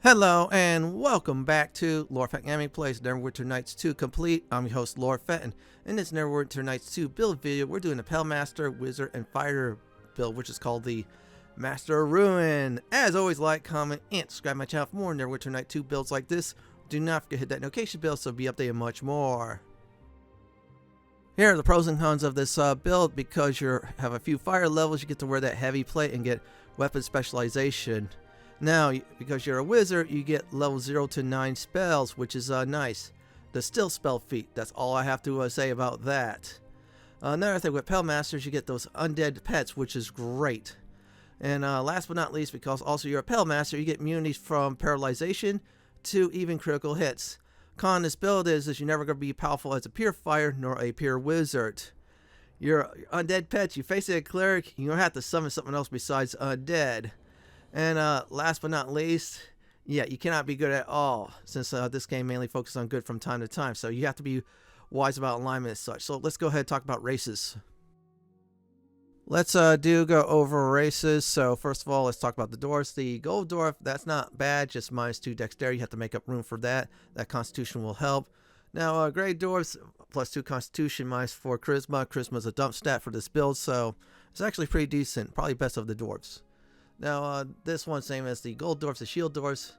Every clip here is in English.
Hello and welcome back to Lord Fenton Gaming Plays Neverwinter Nights 2 Complete. I'm your host Lord Fenton. In this Neverwinter Nights 2 build video, we're doing a Pale Master, Wizard, and Fighter build, which is called the Master of Ruin. As always, like, comment, and subscribe to my channel for more Neverwinter Night 2 builds like this. Do not forget to hit that notification bell so be updated much more. Here are the pros and cons of this build. Because you have a few fire levels, you get to wear that heavy plate and get weapon specialization. Now, because you're a wizard, you get level 0 to 9 spells, which is nice. The still spell feat, that's all I have to say about that. Another thing with Pale Masters, you get those undead pets, which is great. And last but not least, because also you're a Pale Master, you get immunities from paralyzation to even critical hits. Con of this build is you're never going to be powerful as a pure fighter nor a pure wizard. Your undead pets, you face a cleric, you don't have to summon something else besides undead. And last but not least, yeah, you cannot be good at all, since this game mainly focuses on good from time to time. So you have to be wise about alignment and such. So let's go ahead and talk about races. Let's go over races. So first of all, let's talk about the dwarfs. The gold dwarf, that's not bad, just -2 dexterity. You have to make up room for that. That constitution will help. Now, gray dwarfs, +2 constitution, -4 charisma. Charisma is a dump stat for this build, so it's actually pretty decent. Probably best of the dwarfs. Now, this one's same as the gold dwarfs, the shield dwarfs.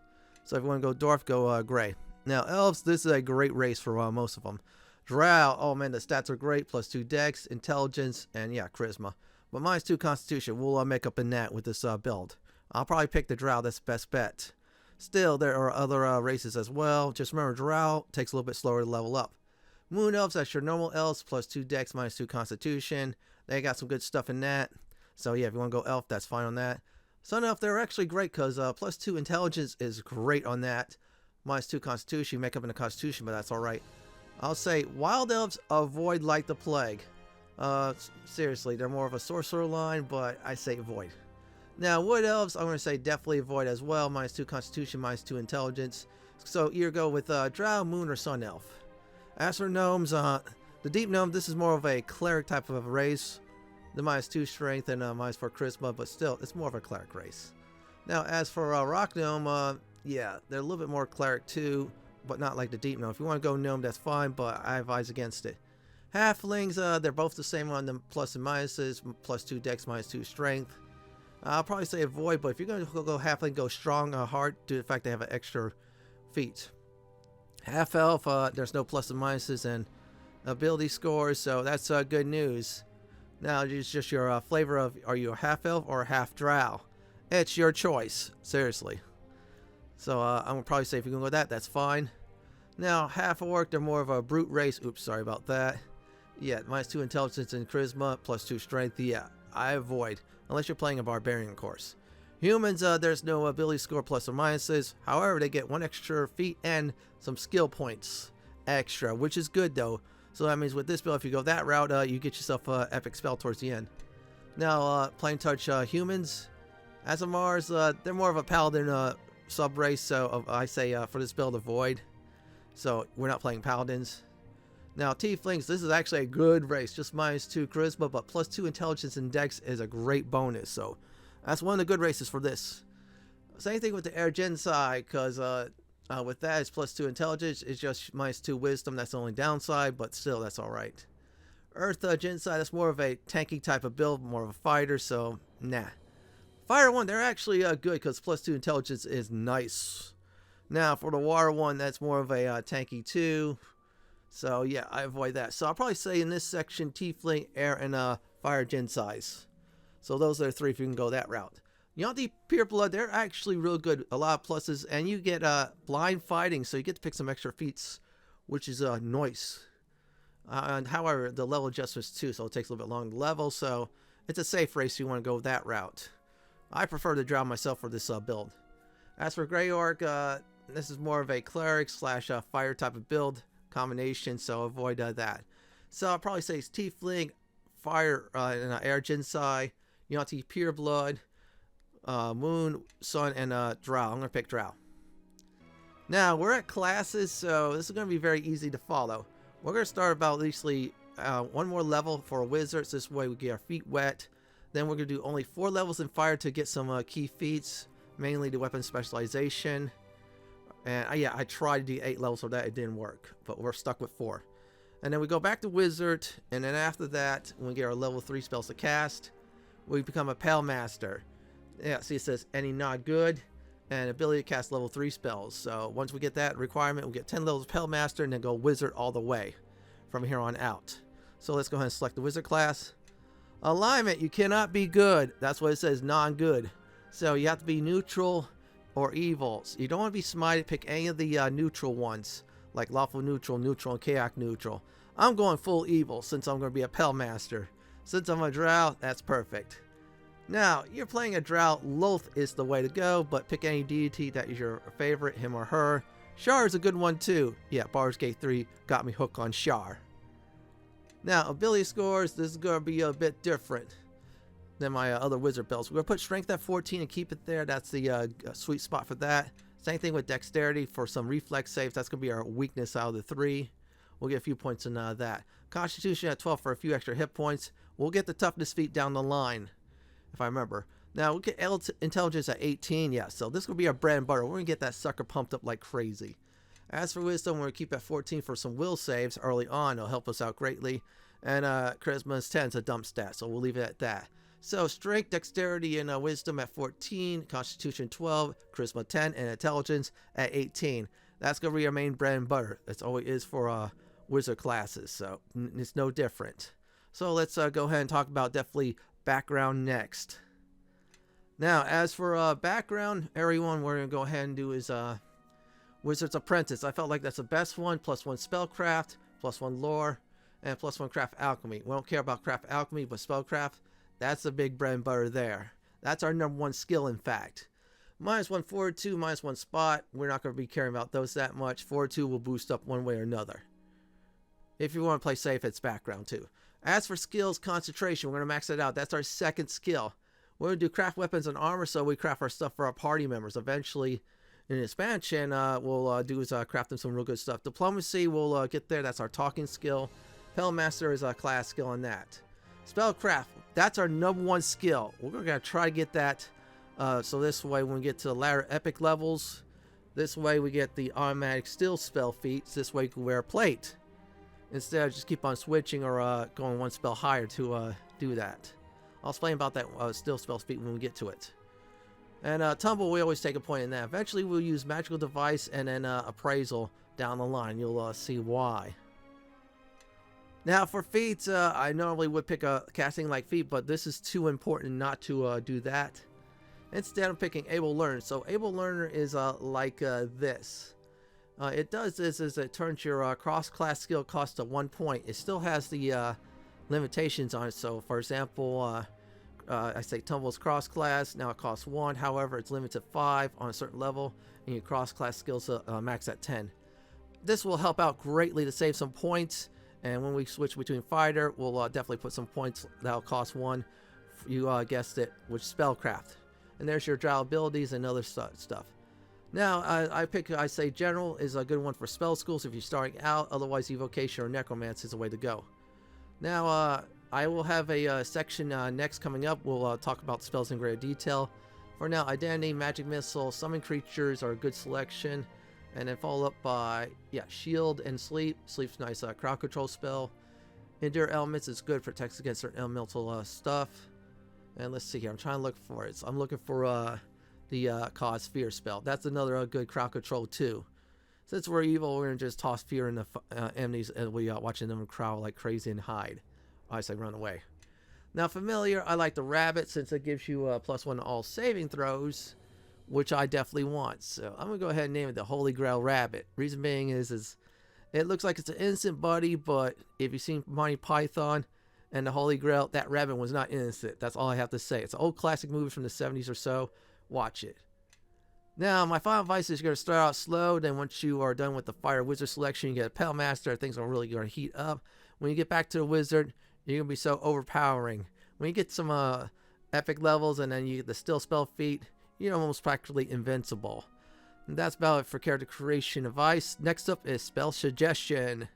So if you want to go dwarf, go gray. Now, elves, this is a great race for most of them. Drow, oh man, the stats are great. +2 dex, intelligence, and yeah, charisma. But -2 constitution, we'll make up in that with this build. I'll probably pick the drow, that's the best bet. Still, there are other races as well. Just remember, drow takes a little bit slower to level up. Moon elves, that's your normal elves, +2 dex, -2 constitution. They got some good stuff in that. So yeah, if you want to go elf, that's fine on that. Sun elf, they're actually great because +2 intelligence is great on that. -2 constitution, you make up in the constitution, but that's alright. I'll say wild elves, avoid like the plague. Seriously, they're more of a sorcerer line, but I say avoid. Now, wood elves, I'm going to say definitely avoid as well. -2 constitution, -2 intelligence. So either go with drow, moon, or sun elf. As for gnomes, the deep gnome, this is more of a cleric type of race. The -2 strength and -4 charisma, but still, it's more of a cleric race. Now, as for rock gnome, yeah, they're a little bit more cleric too, but not like the deep gnome. If you want to go gnome, that's fine, but I advise against it. Halflings, they're both the same on the plus and minuses, +2 dex, -2 strength. I'll probably say avoid, but if you're going to go halfling, go strong, hard, due to the fact they have an extra feat. Half elf, there's no plus and minuses and ability scores, so that's good news. Now, it's just your flavor of, are you a half elf or a half drow? It's your choice, seriously. So I'm gonna probably say if you're gonna go with that, that's fine. Now, half orc, they're more of a brute race. Oops, sorry about that. Yeah, -2 intelligence and charisma, +2 strength. Yeah, I avoid, unless you're playing a barbarian, of course. Humans, there's no ability score plus or minuses. However, they get 1 extra feat and some skill points extra, which is good though. So that means with this build, if you go that route, you get yourself an epic spell towards the end. Now, plain touch humans. As of Mars, they're more of a paladin sub-race, so I say for this build, avoid. So we're not playing paladins. Now, tieflings, this is actually a good race. Just -2 charisma, but +2 intelligence and dex is a great bonus. So that's one of the good races for this. Same thing with the air genocide, because with that, it's +2 intelligence. It's just -2 wisdom. That's the only downside, but still, that's alright. Earth genocide, that's more of a tanky type of build, more of a fighter, so nah. Fire one, they're actually good because +2 intelligence is nice. Now, for the water one, that's more of a tanky too. So yeah, I avoid that. So I'll probably say in this section, tiefling, air, and fire genocide. So those are the 3 if you can go that route. Yuan-ti Pure Blood, they're actually real good. A lot of pluses, and you get blind fighting, so you get to pick some extra feats, which is nice. And however, the level adjustments too, so it takes a little bit longer to level, so it's a safe race if you want to go that route. I prefer to drown myself for this build. As for Grey Orc, this is more of a cleric slash fire type of build combination, so avoid that. So I'll probably say it's tiefling, fire, and air genocide, Yuan-ti Pure Blood, moon, sun, and drow. I'm gonna pick drow. Now we're at classes, so this is gonna be very easy to follow. We're gonna start about at least 1 more level for wizards. This way we get our feet wet. Then we're gonna do only 4 levels in fire to get some key feats, mainly the weapon specialization. And yeah, I tried the 8 levels for that. It didn't work. But we're stuck with 4. And then we go back to Wizard. And then after that, when we get our level 3 spells to cast, we become a Pale Master. Yeah, see it says any not good. And ability to cast level 3 spells. So once we get that requirement, we get 10 levels of Pale Master and then go Wizard all the way from here on out. So let's go ahead and select the Wizard class. Alignment, you cannot be good. That's what it says, non-good. So you have to be neutral or evil. So you don't want to be smited. Pick any of the neutral ones, like lawful neutral, neutral, and chaotic neutral. I'm going full evil since I'm going to be a Pale Master. Since I'm a Drow, that's perfect. Now, you're playing a Drow, Loth is the way to go, but pick any deity that is your favorite, him or her. Shar is a good one too. Yeah, Baldur's Gate 3 got me hooked on Shar. Now, ability scores, this is going to be a bit different than my other wizard belts. We're going to put strength at 14 and keep it there. That's the sweet spot for that. Same thing with dexterity for some reflex saves. That's going to be our weakness out of the 3. We'll get a few points in that. Constitution at 12 for a few extra hit points. We'll get the toughness feat down the line, if I remember. Now, we'll get intelligence at 18. Yeah, so this will be our bread and butter. We're going to get that sucker pumped up like crazy. As for wisdom, we're going to keep at 14 for some will saves early on. It'll help us out greatly. And charisma is 10. It's a dump stat, so we'll leave it at that. So strength, dexterity, and wisdom at 14. Constitution 12. Charisma 10. And intelligence at 18. That's going to be our main bread and butter. That's all it is for wizard classes. So it's no different. So let's go ahead and talk about definitely background next. Now, as for background, everyone we're going to go ahead and do is Wizard's Apprentice. I felt like that's the best one. +1 spellcraft, +1 lore, and +1 craft alchemy. We don't care about craft alchemy, but spellcraft, that's the big bread and butter there. That's our #1 skill, in fact. -1 forward 2, -1 spot. We're not going to be caring about those that much. Forward 2 will boost up one way or another. If you want to play safe, it's background too. As for skills, concentration, we're going to max it out. That's our second skill. We're going to do craft weapons and armor, so we craft our stuff for our party members. Eventually, in expansion, we'll do is craft them some real good stuff. Diplomacy, we'll get there. That's our talking skill. Pale Master is a class skill on that. Spellcraft, that's our #1 skill. We're going to try to get that. So this way, when we get to the latter epic levels, this way we get the automatic still spell feats. This way you can wear a plate. Instead of just keep on switching or going one spell higher to do that. I'll explain about that still spell feat when we get to it. And Tumble, we always take a point in that. Eventually, we'll use Magical Device and then Appraisal down the line. You'll see why. Now, for feats, I normally would pick a casting like feat, but this is too important not to do that. Instead, I'm picking Able Learner. So, Able Learner is like this. It does this is it turns your cross-class skill cost to 1 point. It still has the limitations on it. So, for example, I say Tumble's cross-class. Now it costs 1. However, it's limited to 5 on a certain level. And your cross-class skills max at 10. This will help out greatly to save some points. And when we switch between fighter, we'll definitely put some points that'll cost 1. You guessed it, which is Spellcraft. And there's your Drow abilities and other stuff. Now, I say General is a good one for spell schools if you're starting out. Otherwise, Evocation or Necromancy is the way to go. Now, I will have a section next coming up. We'll talk about spells in greater detail. For now, Identity, Magic Missile, Summon Creatures are a good selection. And then followed up by, Shield and Sleep. Sleep's nice crowd control spell. Endure Elements is good, protects against certain elemental stuff. And let's see here, I'm trying to look for it. So I'm looking for the Cause Fear spell. That's another good crowd control too. Since we're evil, we're going to just toss fear in the enemies and we watching them crowd like crazy and hide. I say run away. Now familiar, I like the rabbit since it gives you +1 to all saving throws, which I definitely want. So I'm going to go ahead and name it the Holy Grail Rabbit. Reason being is it looks like it's an innocent buddy, but if you've seen Monty Python and the Holy Grail, that rabbit was not innocent. That's all I have to say. It's an old classic movie from the 70s or so. Watch it. Now, my final advice is you're going to start out slow. Then once you are done with the Fire Wizard selection, you get a Pale Master. Things are really going to heat up. When you get back to the Wizard, you're going to be so overpowering. When you get some epic levels and then you get the Still Spell feat, you're almost practically invincible. And that's about it for character creation advice. Next up is Spell Suggestion.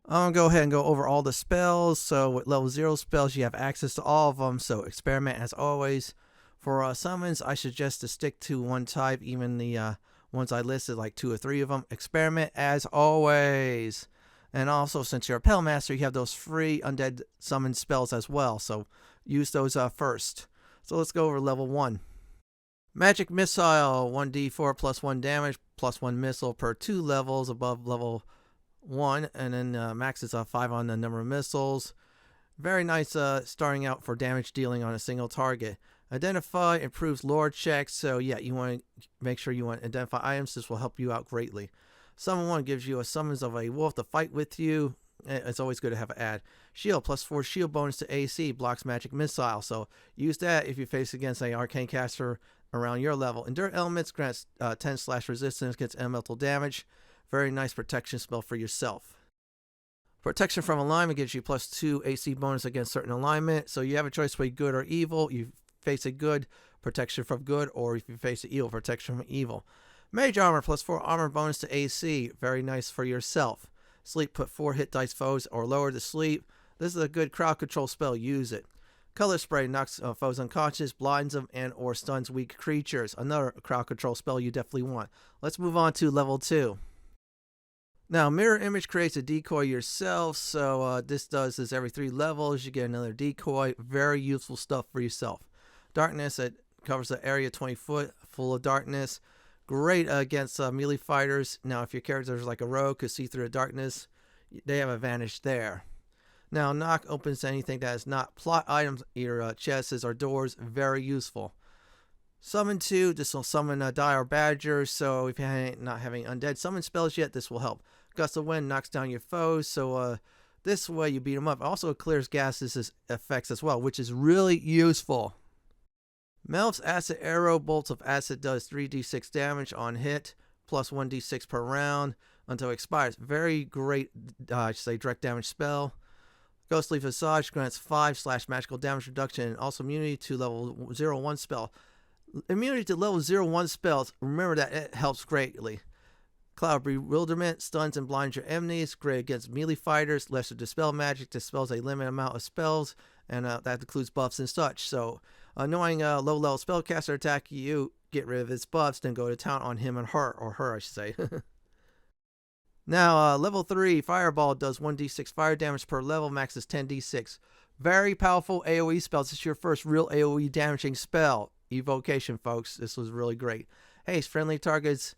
I'm going to go ahead and go over all the spells. So with level 0 spells, you have access to all of them. So experiment as always. For summons, I suggest to stick to one type, even the Ones I listed, like 2 or 3 of them. Experiment as always. And also, since you're a Pale Master, you have those free undead summon spells as well. So use those first. So let's go over level 1. Magic Missile, 1d4 plus 1 damage, plus 1 missile per 2 levels above level 1. And then max is 5 on the number of missiles. Very nice starting out for damage dealing on a single target. Identify improves lore checks. So yeah, you want to make sure you want to identify items. This will help you out greatly. Summon 1 gives you a summons of a wolf to fight with you. It's always good to have an add. Shield, plus 4 shield bonus to AC, blocks magic missile. So use that if you face against an arcane caster around your level. Endure elements grants 10/ resistance against elemental damage. Very nice protection spell for yourself. Protection from alignment gives you plus 2 AC bonus against certain alignment. So you have a choice between good or evil. You face a good, protection from good, or if you face an evil, protection from evil. Mage armor, plus 4 armor bonus to AC. Very nice for yourself. Sleep, put 4 hit dice foes or lower to sleep. This is a good crowd control spell. Use it. Color spray knocks foes unconscious, blinds them, and or stuns weak creatures. Another crowd control spell you definitely want. Let's move on to level 2. Now, mirror image creates a decoy yourself. So this does this every 3 levels. You get another decoy. Very useful stuff for yourself. Darkness, it covers the area 20 foot full of darkness. Great against melee fighters. Now, if your character is like a rogue, could see through the darkness, they have advantage there. Now, knock opens anything that is not plot items, either chests or doors. Very useful. Summon 2. This will summon a dire badger. So if you're not having undead summon spells yet, this will help. Gust of wind knocks down your foes. So this way you beat them up. Also, it clears gases effects as well, which is really useful. Melf's acid arrow, bolts of acid, does 3d6 damage on hit, plus 1d6 per round until it expires. Very great, direct damage spell. Ghostly Visage grants 5/magical damage reduction and also immunity to level 0/1 spell. Immunity to level 0/1 spells, remember that it helps greatly. Cloud Bewilderment stuns and blinds your enemies. Great against melee fighters. Lesser Dispel Magic dispels a limited amount of spells, and that includes buffs and such. So, knowing a low-level spellcaster attack you, get rid of its buffs, then go to town on him and her, or her, I should say. Now, level 3, Fireball does 1d6 fire damage per level, max is 10d6. Very powerful AoE spells. This is your first real AoE damaging spell. Evocation, folks. This was really great. Haste, friendly targets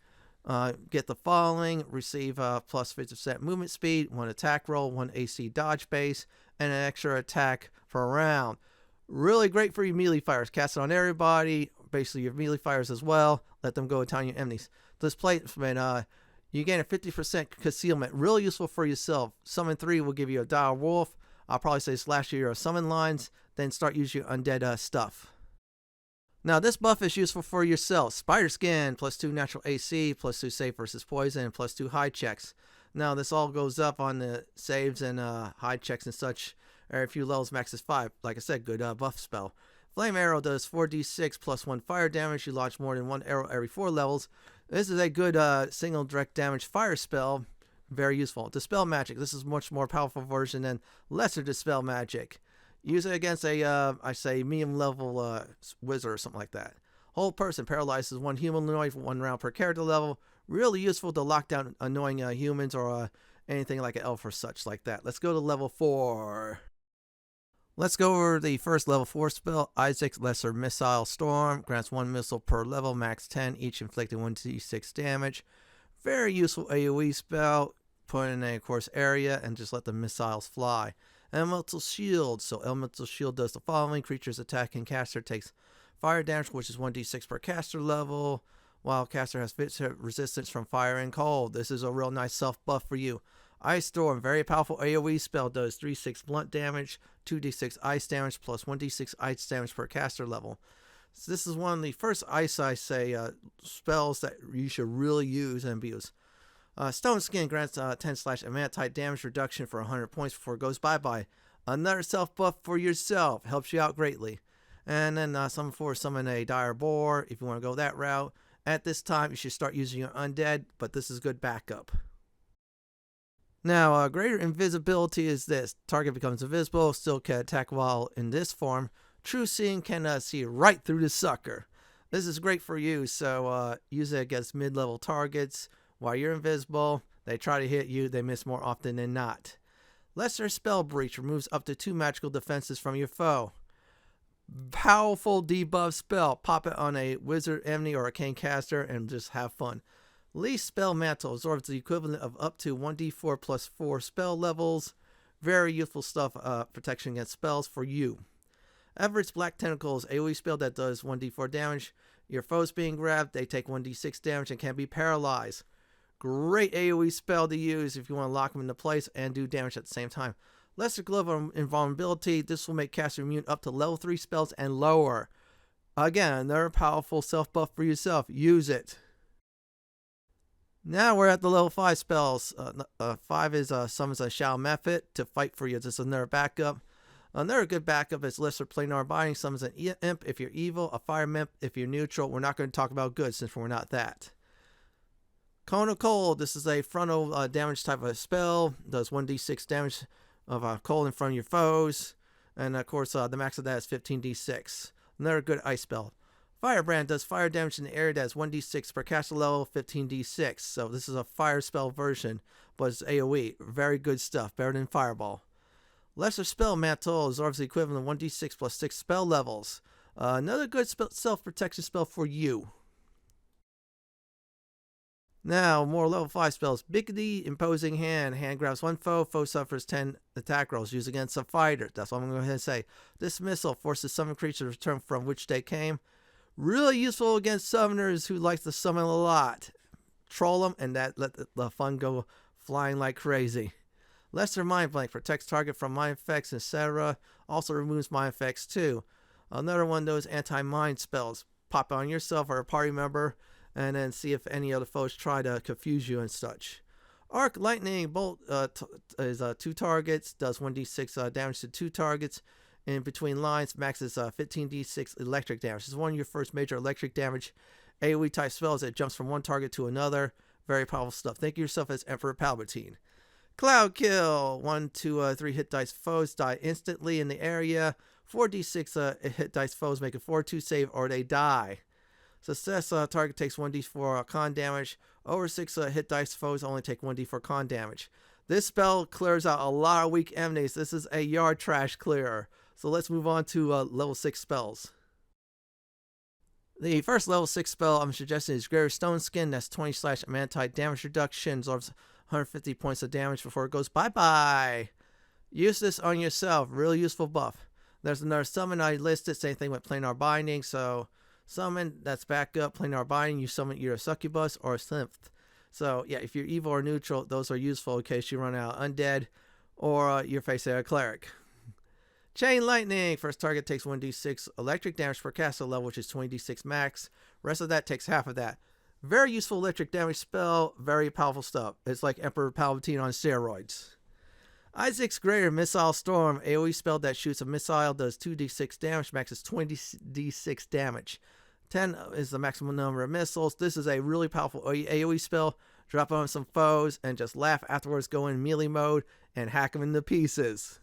get the following: receive plus 50% movement speed, 1 attack roll, 1 AC dodge base, and an extra attack for a round. Really great for your melee fighters. Cast it on everybody, basically your melee fighters as well. Let them go attack your enemies. This placement, you gain a 50% concealment. Really useful for yourself. Summon 3 will give you a dire wolf. I'll probably say slash your summon lines, then start using your undead stuff. Now, this buff is useful for yourself. Spider Skin, plus 2 natural AC, plus 2 save versus poison, and plus 2 hide checks. Now, this all goes up on the saves and hide checks and such. Every few levels, max is 5. Like I said, good buff spell. Flame Arrow does 4d6 plus 1 fire damage. You launch more than 1 arrow every 4 levels. This is a good single direct damage fire spell. Very useful. Dispel Magic. This is much more powerful version than Lesser Dispel Magic. Use it against a, medium level wizard or something like that. Whole Person paralyzes 1 humanoid for 1 round per character level. Really useful to lock down annoying humans or anything like an elf or such like that. Let's go to level 4. Let's go over the first level 4 spell. Isaac's Lesser Missile Storm. Grants 1 missile per level, max 10, each inflicting 1d6 damage. Very useful AoE spell. Put in a, of course, area and just let the missiles fly. Elemental Shield. So Elemental Shield does the following: creatures attacking caster takes fire damage, which is 1d6 per caster level, while caster has resistance from fire and cold. This is a real nice self buff for you. Ice Storm, very powerful AoE spell, does 3/6 blunt damage, 2d6 ice damage, plus 1d6 ice damage per caster level. So this is one of the first ice, spells that you should really use and abuse. Stone Skin grants 10/adamantite damage reduction for 100 points before it goes bye-bye. Another self buff for yourself. Helps you out greatly. And then summon a dire boar if you want to go that route. At this time, you should start using your undead, but this is good backup. Now, greater invisibility is this. Target becomes invisible, still can attack while in this form. True Seeing can see right through the sucker. This is great for you, so use it against mid-level targets. While you're invisible, they try to hit you, they miss more often than not. Lesser Spell Breach removes up to 2 magical defenses from your foe. Powerful debuff spell. Pop it on a wizard, enemy, or arcane caster and just have fun. Least Spell Mantle absorbs the equivalent of up to 1d4 plus 4 spell levels. Very useful stuff, protection against spells for you. Everett's Black Tentacles, AoE spell that does 1d4 damage. Your foes being grabbed, they take 1d6 damage and can be paralyzed. Great AoE spell to use if you want to lock them into place and do damage at the same time. Lesser Glove of Invulnerability, this will make caster immune up to level 3 spells and lower. Again, another powerful self buff for yourself. Use it. Now we're at the level 5 spells. 5 is summons a Shao Method to fight for you. This is another backup. Another good backup is Lesser Planar Binding. Summons an Imp if you're evil, a Fire Imp if you're neutral. We're not going to talk about good since we're not that. Cone of Cold. This is a frontal damage type of spell. Does 1d6 damage of cold in front of your foes. And of course, the max of that is 15d6. Another good ice spell. Firebrand does fire damage in the area that is 1d6 per caster level, 15d6. So this is a fire spell version, but it's AoE. Very good stuff. Better than Fireball. Lesser Spell Mantle absorbs the equivalent of 1d6 plus 6 spell levels. Another good self-protection spell for you. Now, more level 5 spells. Biggity, Imposing Hand. Hand grabs one foe. Foe suffers 10 attack rolls. Used against a fighter. That's what I'm going to go ahead and say. Dismissal forces summon creatures to return from which they came. Really useful against summoners who like to summon a lot. Troll them and that let the fun go flying like crazy. Lesser Mind Blank protects target from mind effects, etc. Also removes mind effects too. Another one of those anti-mind spells. Pop on yourself or a party member and then see if any other foes try to confuse you and such. Arc Lightning Bolt is 2 targets, does 1d6 damage to 2 targets. In between lines, maxes 15d6 electric damage. This is one of your first major electric damage AoE type spells that jumps from one target to another. Very powerful stuff. Think of yourself as Emperor Palpatine. Cloud Kill. 1, 2, 3 hit dice foes die instantly in the area. 4d6 hit dice foes make a 4-2 save or they die. Success target takes 1d4 con damage. Over 6 hit dice foes only take 1d4 con damage. This spell clears out a lot of weak enemies. This is a yard trash clearer. So let's move on to level 6 spells. The first level 6 spell I'm suggesting is Greater Stone Skin. That's 20/ Amantite damage reduction. Absorbs 150 points of damage before it goes bye-bye. Use this on yourself. Really useful buff. There's another summon I listed. Same thing with Planar Binding. So summon, that's backup. Planar Binding, you summon either a Succubus or a Synth. So yeah, if you're evil or neutral, those are useful in case you run out of undead or you're facing a cleric. Chain Lightning. First target takes 1d6 electric damage per caster level, which is 20d6 max. Rest of that takes half of that. Very useful electric damage spell. Very powerful stuff. It's like Emperor Palpatine on steroids. Isaac's Greater Missile Storm. AoE spell that shoots a missile, does 2d6 damage, max is 20d6 damage. 10 is the maximum number of missiles. This is a really powerful AoE spell. Drop on some foes and just laugh afterwards. Go in melee mode and hack them into pieces.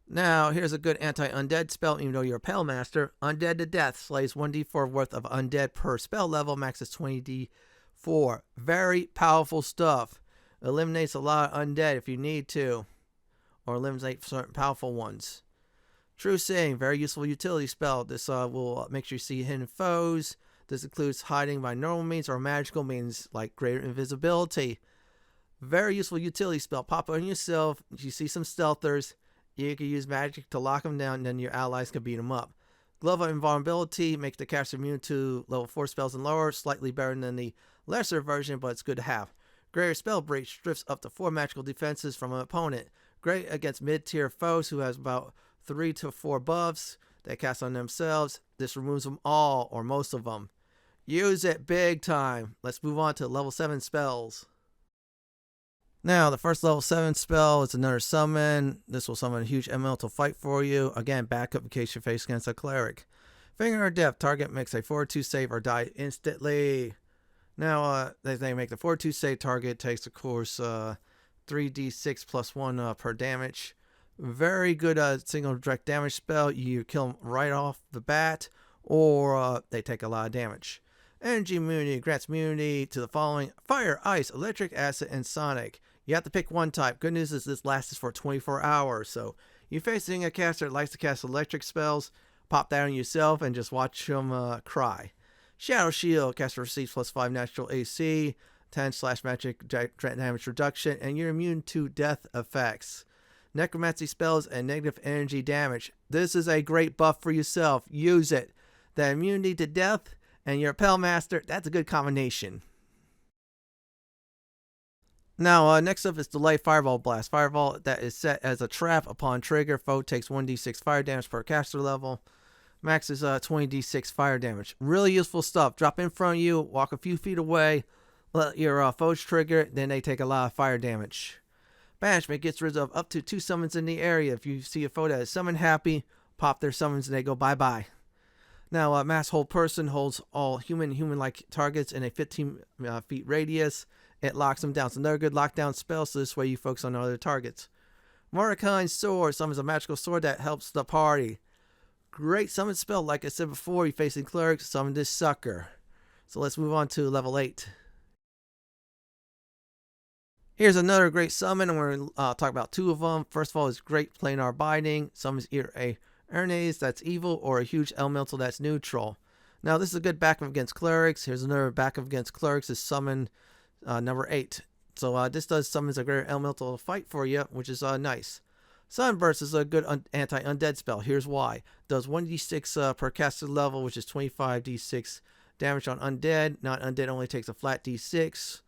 Now, here's a good anti-undead spell, even though you're a Pale Master. Undead to Death slays 1d4 worth of undead per spell level, max is 20d4. Very powerful stuff. Eliminates a lot of undead if you need to, or eliminate certain powerful ones. True Seeing, very useful utility spell. This will make sure you see hidden foes. This includes hiding by normal means or magical means like greater invisibility. Very useful utility spell. Pop on yourself. If you see some stealthers, you can use magic to lock them down and then your allies can beat them up. Glove of Invulnerability makes the caster immune to level 4 spells and lower. Slightly better than the lesser version, but it's good to have. Greater Spell Breach strips up to 4 magical defenses from an opponent. Great against mid-tier foes who has about 3 to 4 buffs they cast on themselves. This removes them all or most of them. Use it big time. Let's move on to level 7 spells. Now, the first level 7 spell is another summon. This will summon a huge elemental to fight for you. Again, backup in case you're faced against a cleric. Finger of Death. Target makes a 4-2 save or die instantly. Now, they make the 4-2 save. Target takes, of course, 3d6 plus 1 per damage. Very good single direct damage spell. You kill them right off the bat. or they take a lot of damage. Energy immunity grants immunity to the following: fire, ice, electric, acid, and sonic. You have to pick one type. Good news is this lasts for 24 hours, so you're facing a caster that likes to cast electric spells, pop that on yourself and just watch them cry. Shadow Shield, caster receives +5 natural AC, 10/magic damage reduction, and you're immune to death effects. Necromancy spells and negative energy damage. This is a great buff for yourself. Use it. The immunity to death and your Pell Master, that's a good combination. Now, next up is Delay Fireball Blast. Fireball that is set as a trap upon trigger. Foe takes 1d6 fire damage per caster level. Max is 20d6 fire damage. Really useful stuff. Drop in front of you, walk a few feet away, let your foes trigger, then they take a lot of fire damage. Banishment gets rid of up to 2 summons in the area. If you see a foe that is summon happy, pop their summons and they go bye-bye. Now, Mass Hold Person holds all human-like targets in a 15 feet radius. It locks them down. It's another good lockdown spell, so this way you focus on other targets. Mordekai's Sword summons a magical sword that helps the party. Great summon spell. Like I said before, you're facing clerics, summon this sucker. So let's move on to level 8. Here's another great summon, and we're going to talk about 2 of them. First of all, is Great Planar Binding. Summons either a Ernes that's evil or a huge elemental that's neutral. Now, this is a good backup against clerics. Here's another backup against clerics, is summon number 8. So this does summons a greater elemental fight for you, which is nice. Sunburst is a good anti-undead spell. Here's why. Does 1d6 per caster level, which is 25d6 damage on undead. Non-undead only takes a flat d6.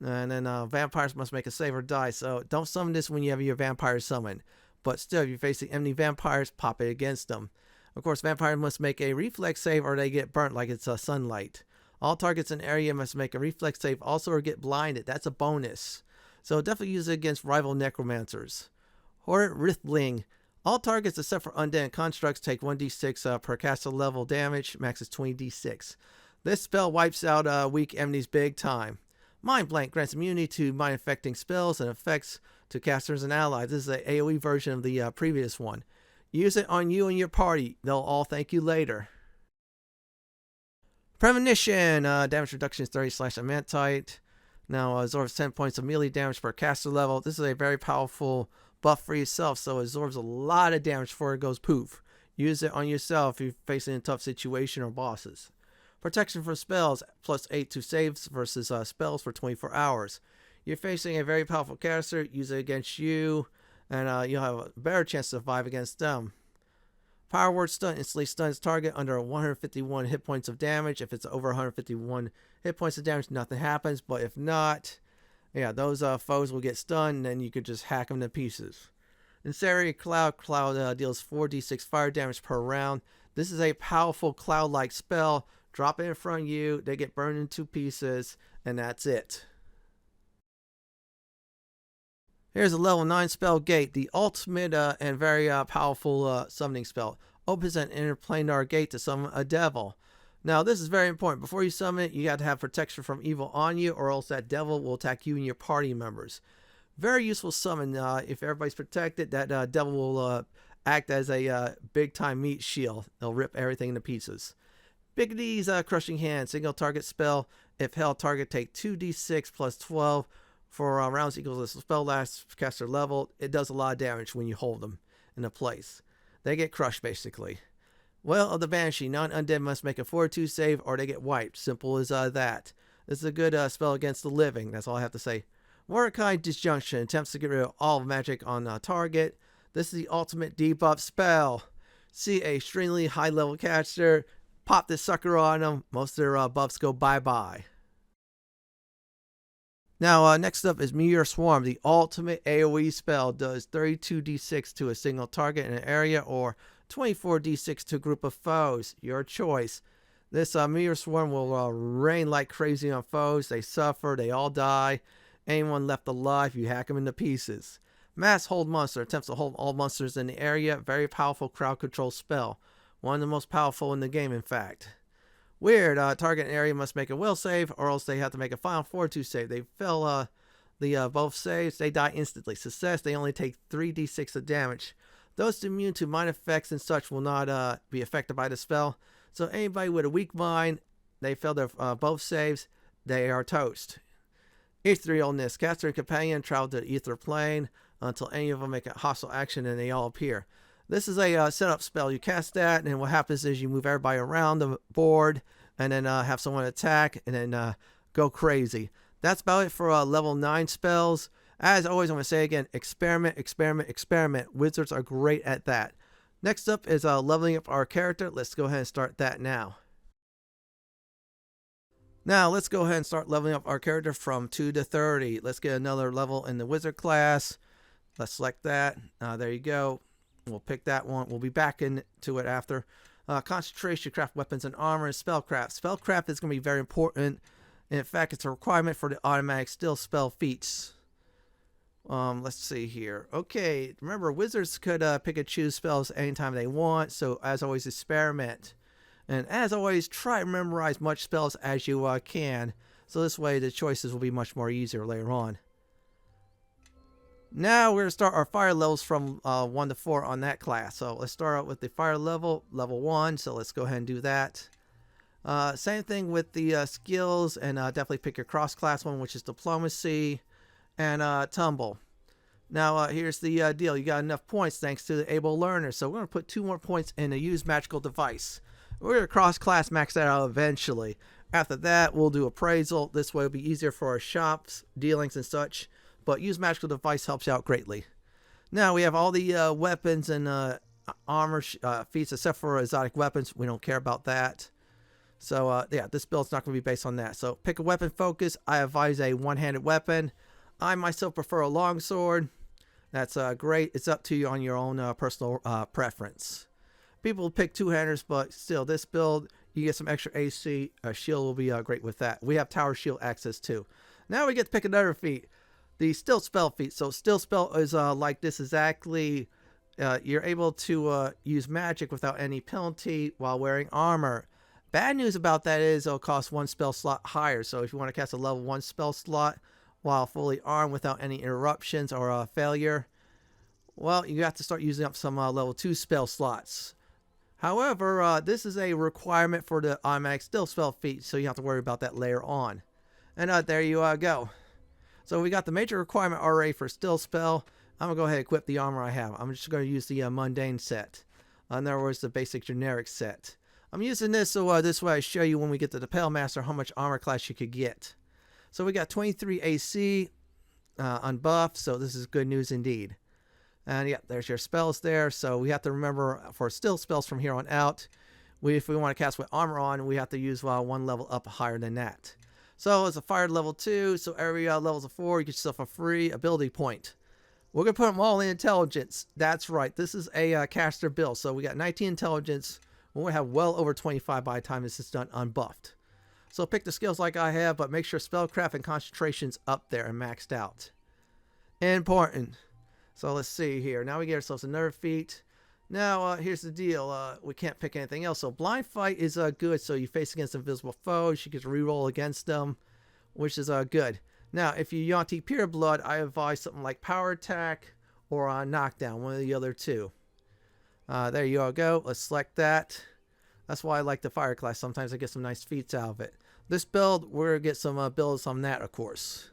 And then vampires must make a save or die. So don't summon this when you have your vampire summon. But still, if you're facing enemy vampires, pop it against them. Of course, vampires must make a reflex save or they get burnt like it's sunlight. All targets in the area must make a reflex save also or get blinded. That's a bonus. So definitely use it against rival necromancers. Horrid Writhling. All targets except for undead and constructs take 1d6 per caster level damage. Max is 20d6. This spell wipes out weak enemies big time. Mind Blank grants immunity to mind-affecting spells and effects to casters and allies. This is an AoE version of the previous one. Use it on you and your party. They'll all thank you later. Premonition. Damage reduction is 30/Amantite. Now, absorbs 10 points of melee damage per caster level. This is a very powerful buff for yourself, so it absorbs a lot of damage before it goes poof. Use it on yourself if you're facing a tough situation or bosses. Protection from spells, +8 to saves versus spells for 24 hours. You're facing a very powerful caster, use it against you, and you'll have a better chance to survive against them. Power Word Stun instantly stuns target under 151 hit points of damage. If it's over 151 hit points of damage, nothing happens, but if not, yeah, those foes will get stunned, and then you could just hack them to pieces. Incendiary Cloud. Cloud deals 4d6 fire damage per round. This is a powerful cloud-like spell. Drop it in front of you, they get burned into pieces, and that's it. Here's a level 9 spell, Gate, the ultimate and very powerful summoning spell. Opens an interplanar gate to summon a devil. Now, this is very important. Before you summon it, you got to have protection from evil on you, or else that devil will attack you and your party members. Very useful summon. If everybody's protected, that devil will act as a big-time meat shield. They'll rip everything into pieces. Big D's Crushing Hand, single target spell. If held, target take 2d6 plus 12 for rounds equals the spell last caster level. It does a lot of damage when you hold them in a place. They get crushed basically. Well of the Banshee, non-undead must make a fortitude save or they get wiped. Simple as that. This is a good spell against the living. That's all I have to say. Mordecai Disjunction attempts to get rid of all magic on target. This is the ultimate debuff spell. See a extremely high level caster. Pop this sucker on them. Most of their buffs go bye-bye. Now, next up is Meteor Swarm. The ultimate AoE spell does 32d6 to a single target in an area or 24d6 to a group of foes. Your choice. This Meteor Swarm will rain like crazy on foes. They suffer. They all die. Anyone left alive, you hack them into pieces. Mass Hold Monster. Attempts to hold all monsters in the area. Very powerful crowd control spell. One of the most powerful in the game, in fact. Weird. Target area must make a will save, or else they have to make a final fortitude save. They fail both saves, they die instantly. Success, they only take 3d6 of damage. Those immune to mind effects and such will not be affected by the spell. So anybody with a weak mind, they fail their both saves, they are toast. Etherealness. Caster and companion travel to the ether plane until any of them make a hostile action and they all appear. This is a setup spell. You cast that, and what happens is you move everybody around the board, and then have someone attack, and then go crazy. That's about it for level 9 spells. As always, I'm going to say again, experiment, experiment, experiment. Wizards are great at that. Next up is leveling up our character. Let's go ahead and start that now. Now, let's go ahead and start leveling up our character from 2 to 30. Let's get another level in the wizard class. Let's select that. There you go. We'll pick that one. We'll be back into it after. Concentration, craft weapons and armor, and spellcraft. Spellcraft is going to be very important. In fact, it's a requirement for the automatic still spell feats. Let's see here. Okay, remember, wizards could pick and choose spells anytime they want. So, as always, experiment. And as always, try to memorize much spells as you can. So this way, the choices will be much more easier later on. Now we're going to start our fire levels from 1 to 4 on that class. So let's start out with the fire level 1. So let's go ahead and do that. Same thing with the skills, and definitely pick your cross-class one, which is diplomacy and tumble. Now here's the deal. You got enough points thanks to the able learner. So we're going to put 2 more points in a use magical device. We're going to cross-class max that out eventually. After that, we'll do appraisal. This way it'll be easier for our shops, dealings, and such. But use magical device helps you out greatly. Now we have all the weapons and armor feats except for exotic weapons. We don't care about that. So yeah, this build's not going to be based on that. So pick a weapon focus. I advise a one-handed weapon. I myself prefer a longsword. That's great. It's up to you on your own personal preference. People pick two-handers, but still, this build, you get some extra AC. Shield will be great with that. We have tower shield access too. Now we get to pick another feat. The still spell feat. So still spell is like this exactly. You're able to use magic without any penalty while wearing armor. Bad news about that is it'll cost 1 spell slot higher. So if you want to cast a level 1 spell slot while fully armed without any interruptions or failure, well, you have to start using up some level 2 spell slots. However, this is a requirement for the automatic still spell feat, so you have to worry about that later on. And there you go. So we got the major requirement already for still spell. I'm going to go ahead and equip the armor I have. I'm just going to use the mundane set. In other words, the basic generic set. I'm using this so this way I show you when we get to the Pale Master how much armor class you could get. So we got 23 AC unbuffed, so this is good news indeed. And yeah, there's your spells there. So we have to remember for still spells from here on out, if we want to cast with armor on, we have to use 1 level up higher than that. So it's a fire level 2. So every levels of 4, you get yourself a free ability point. We're going to put them all in intelligence. That's right. This is a caster build. So we got 19 intelligence. We're going to have well over 25 by the time this is done unbuffed. So pick the skills like I have, but make sure spellcraft and concentration's up there and maxed out. Important. So let's see here. Now we get ourselves another feat. Now here's the deal. We can't pick anything else. So blind fight is good. So you face against invisible foes. You get to reroll against them, which is good. Now if you Yonti Pure Blood, I advise something like power attack or knockdown. One of the other two. There you all go. Let's select that. That's why I like the fire class. Sometimes I get some nice feats out of it. This build, we're going to get some builds on that, of course.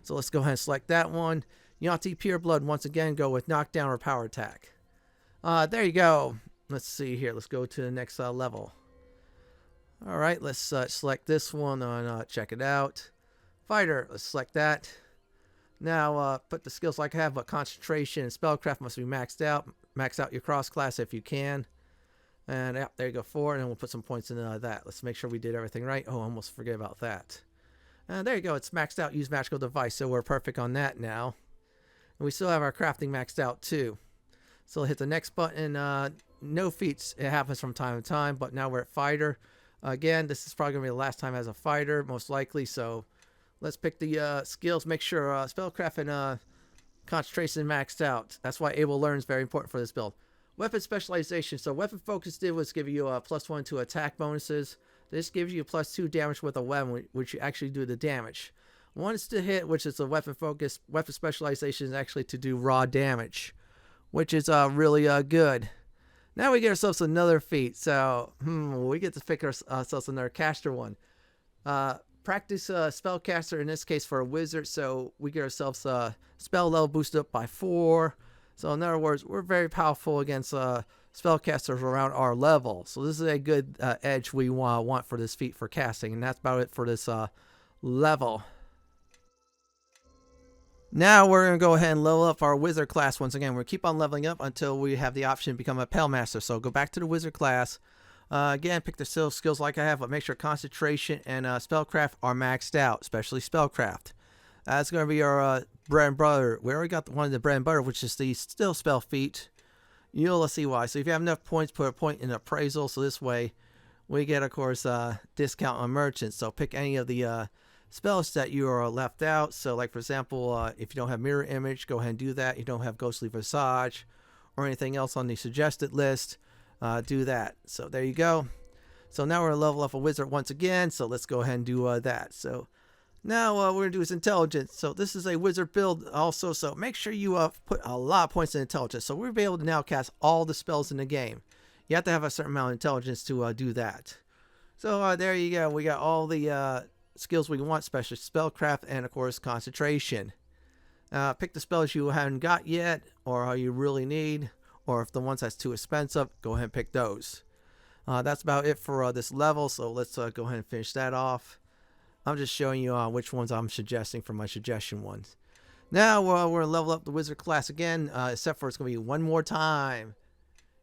So let's go ahead and select that one. Yonti Pure Blood, once again, go with knockdown or power attack. There you go. Let's see here. Let's go to the next level. All right, let's select this one and check it out. Fighter, let's select that. Now, put the skills like I have, but concentration and spellcraft must be maxed out. Max out your cross class if you can. And yeah, there you go, 4, and then we'll put some points in that. Let's make sure we did everything right. Oh, I almost forget about that. And there you go, it's maxed out. Use magical device, so we're perfect on that now. And we still have our crafting maxed out too. So hit the next button. No feats. It happens from time to time, but now we're at fighter. Again, this is probably going to be the last time as a fighter, most likely. So let's pick the skills. Make sure spellcraft and concentration maxed out. That's why able learn is very important for this build. Weapon specialization. So weapon focus did was give you +1 to attack bonuses. This gives you +2 damage with a weapon, which you actually do the damage. One is to hit, which is a weapon focus. Weapon specialization is actually to do raw damage, which is really good. Now we get ourselves another feat. So we get to pick ourselves another caster one. Practice spellcaster, in this case for a wizard. So we get ourselves spell level boosted up by 4. So in other words, we're very powerful against spellcasters around our level. So this is a good edge we want for this feat for casting. And that's about it for this level. Now we're going to go ahead and level up our wizard class once again. We'll keep on leveling up until we have the option to become a Pale Master. So go back to the wizard class. Again, pick the skills like I have, but make sure concentration and spellcraft are maxed out, especially spellcraft. That's going to be our bread and butter. We already got one of the bread and butter, which is the still spell feat. You'll see why. So if you have enough points, put a point in appraisal. So this way we get, of course, discount on merchants. So pick any of the spells that you are left out. So like for example, if you don't have mirror image, go ahead and do that. You don't have ghostly visage or anything else on the suggested list, do that. So there you go. So now we're gonna level up a wizard once again, so let's go ahead and do that. So now we're gonna do is intelligence. So this is a wizard build also, so make sure you put a lot of points in intelligence. So we'll be able to now cast all the spells in the game. You have to have a certain amount of intelligence to do that. So there you go. We got all the skills we want, special spellcraft and of course concentration. Pick the spells you haven't got yet or you really need, or if the ones that's too expensive, go ahead and pick those. That's about it for this level, so let's go ahead and finish that off. I'm just showing you which ones I'm suggesting for my suggestion ones. Now we're going to level up the wizard class again, except for it's going to be one more time.